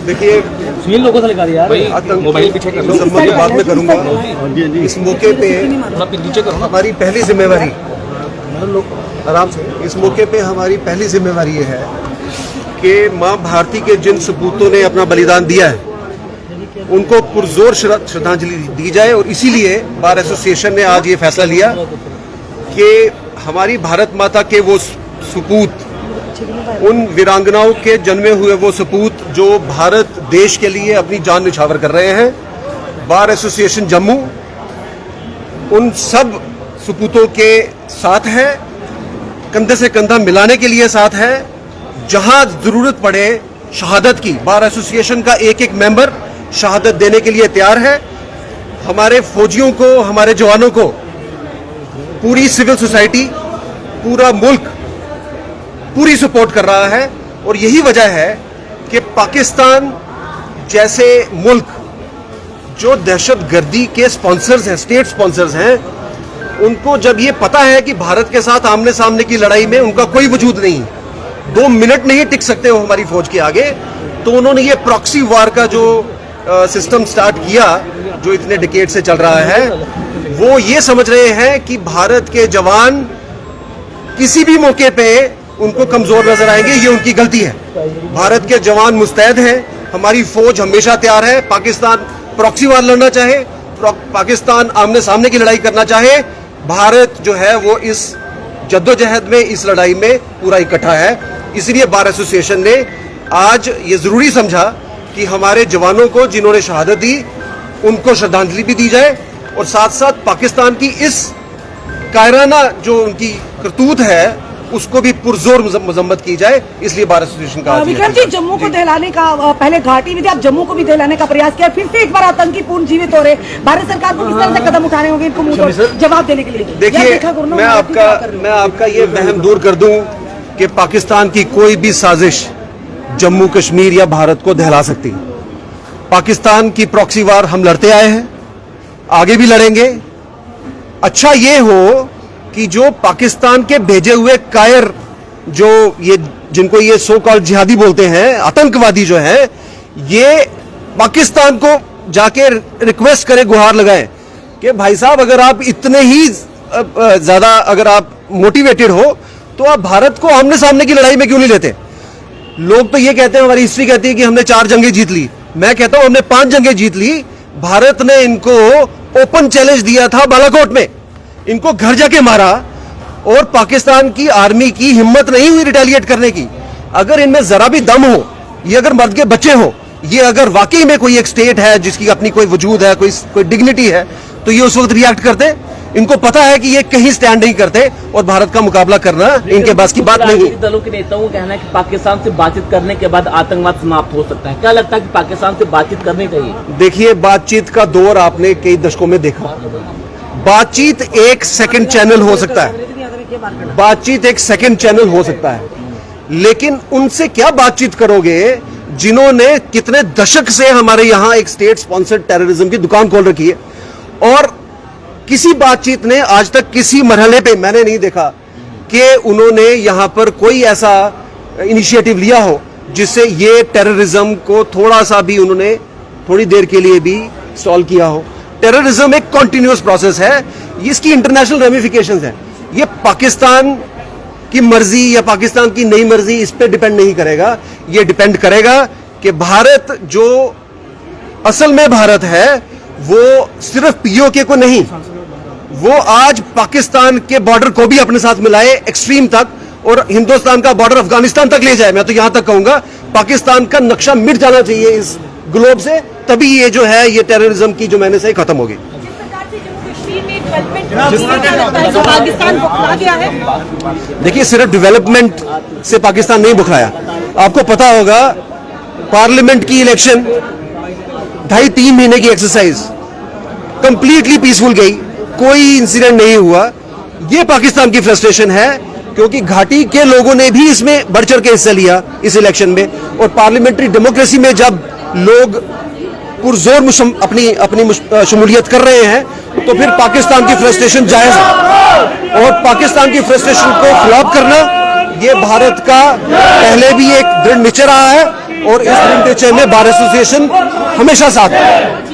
देखिए सुनील लोगों से लगा दिया मोबाइल पीछे कर लो, बाद में करूंगा। इस मौके पे हमारी पहली जिम्मेवारी, आराम से, इस मौके पे हमारी पहली जिम्मेवारी ये है कि मां भारती के जिन सपूतों ने अपना बलिदान दिया है उनको पुरजोर श्रद्धांजलि दी जाए। और इसीलिए बार एसोसिएशन ने आज ये फैसला लिया कि हमारी भारत माता के वो सपूत, उन वीरांगनाओं के जन्मे हुए वो सपूत जो भारत देश के लिए अपनी जान निछावर कर रहे हैं, बार एसोसिएशन जम्मू उन सब सपूतों के साथ है, कंधे से कंधा मिलाने के लिए साथ है। जहां जरूरत पड़े शहादत की, बार एसोसिएशन का एक एक मेंबर शहादत देने के लिए तैयार है। हमारे फौजियों को, हमारे जवानों को पूरी सिविल सोसाइटी, पूरा मुल्क पूरी सपोर्ट कर रहा है। और यही वजह है कि पाकिस्तान जैसे मुल्क जो दहशतगर्दी के स्पॉन्सर्स हैं, स्टेट स्पॉन्सर्स हैं, उनको जब ये पता है कि भारत के साथ आमने सामने की लड़ाई में उनका कोई वजूद नहीं, 2 मिनट नहीं टिक सकते हो हमारी फौज के आगे, तो उन्होंने ये प्रॉक्सी वार का जो सिस्टम स्टार्ट किया, जो इतने डिकेड से चल रहा है, वो ये समझ रहे हैं कि भारत के जवान किसी भी मौके पे उनको कमजोर नजर आएंगे। ये उनकी गलती है। भारत के जवान मुस्तैद हैं, हमारी फौज हमेशा तैयार है। पाकिस्तान प्रॉक्सी वार लड़ना चाहे, पाकिस्तान आमने सामने की लड़ाई करना चाहे, भारत जो है वो इस जद्दोजहद में, इस लड़ाई में पूरा इकट्ठा है। इसलिए बार एसोसिएशन ने आज ये जरूरी समझा कि हमारे जवानों को जिन्होंने शहादत दी उनको श्रद्धांजलि भी दी जाए, और साथ साथ पाकिस्तान की इस कायराना जो उनकी करतूत है उसको भी पुरजोर मजम्मत की जाए। इसलिए बार एसोसिएशन का विक्रम जी, जम्मू को दहलाने का पहले घाटी में थे, आप जम्मू को भी दहलाने का प्रयास किया, फिर से एक बार आतंकी पूर्ण जीवित हो रहे। भारत सरकार को किस तरह से कदम उठाने होंगे इनको मुंह जवाब देने के लिए? देखिए, मैं आपका ये वहम दूर कर दूं कि पाकिस्तान की कोई भी साजिश जम्मू कश्मीर या भारत को दहला सकती। पाकिस्तान की प्रॉक्सी वार हम लड़ते आए हैं, आगे भी लड़ेंगे। अच्छा ये हो कि जो पाकिस्तान के भेजे हुए कायर, जो ये जिनको ये सो कॉल्ड जिहादी बोलते हैं, आतंकवादी जो है, ये पाकिस्तान को जाके रिक्वेस्ट करे, गुहार लगाए कि भाई साहब अगर आप इतने ही ज्यादा अगर आप मोटिवेटेड हो तो आप भारत को आमने सामने की लड़ाई में क्यों नहीं लेते? लोग तो ये कहते हैं, हमारी हिस्ट्री कहती है कि हमने 4 जंगें जीत ली। मैं कहता हूं हमने 5 जंगें जीत ली। भारत ने इनको ओपन चैलेंज दिया था बालाकोट में, इनको घर जाके मारा, और पाकिस्तान की आर्मी की हिम्मत नहीं हुई रिटेलिएट करने की। अगर इनमें जरा भी दम हो, ये अगर मर्द के बच्चे हो, ये अगर वाकई में कोई एक स्टेट है जिसकी अपनी कोई वजूद है, कोई डिग्निटी है, तो ये उस वक्त रिएक्ट करते। इनको पता है कि ये कहीं स्टैंड नहीं करते और भारत का मुकाबला करना इनके बस की बात नहीं। दलों के नेताओं को कहना है कि पाकिस्तान से बातचीत करने के बाद आतंकवाद समाप्त हो सकता है। क्या लगता है कि पाकिस्तान से बातचीत करनी चाहिए? देखिए, बातचीत का दौर आपने कई दशकों में देखा। बातचीत एक सेकंड चैनल हो सकता है, बातचीत एक सेकंड चैनल हो सकता है, लेकिन उनसे क्या बातचीत करोगे जिन्होंने कितने दशक से हमारे यहां एक स्टेट स्पॉन्सर्ड टेररिज्म की दुकान खोल रखी है। और किसी बातचीत ने आज तक किसी मरहले पे मैंने नहीं देखा कि उन्होंने यहां पर कोई ऐसा इनिशिएटिव लिया हो जिससे ये टेररिज्म को थोड़ा सा भी उन्होंने थोड़ी देर के लिए भी सॉल्व किया हो। टेररिज्म एक कॉन्टिन्यूअस प्रोसेस है, इसकी इंटरनेशनल रेमिफिकेशंस हैं। ये पाकिस्तान की मर्जी या पाकिस्तान की नई मर्जी इस पे डिपेंड नहीं करेगा। ये डिपेंड करेगा कि भारत जो असल में भारत है वो सिर्फ पीओके को नहीं, वो आज पाकिस्तान के बॉर्डर को भी अपने साथ मिलाए एक्सट्रीम तक, और हिंदुस्तान का बॉर्डर अफगानिस्तान तक ले जाए। मैं तो यहां तक कहूंगा पाकिस्तान का नक्शा मिट जाना चाहिए इस ग्लोब से, तभी ये जो है ये टेररिज्म की जो मैंने सही खत्म होगी। देखिए, सिर्फ डेवलपमेंट से पाकिस्तान नहीं बुखराया। आपको पता होगा पार्लियामेंट की इलेक्शन 2.5-3 महीने की एक्सरसाइज कंप्लीटली पीसफुल गई, कोई इंसिडेंट नहीं हुआ। ये पाकिस्तान की फ्रस्ट्रेशन है, क्योंकि घाटी के लोगों ने भी इसमें बढ़ चढ़ के हिस्सा लिया इस इलेक्शन में, और पार्लियामेंट्री डेमोक्रेसी में जब लोग पुरजोर अपनी शमूलियत कर रहे हैं, तो फिर पाकिस्तान की फ्रस्ट्रेशन जायज है। और पाकिस्तान की फ्रस्ट्रेशन को खिलाफ करना ये भारत का पहले भी एक दृढ़ निश्चय रहा है, और इस दृढ़ निश्चय में बार एसोसिएशन हमेशा साथ है।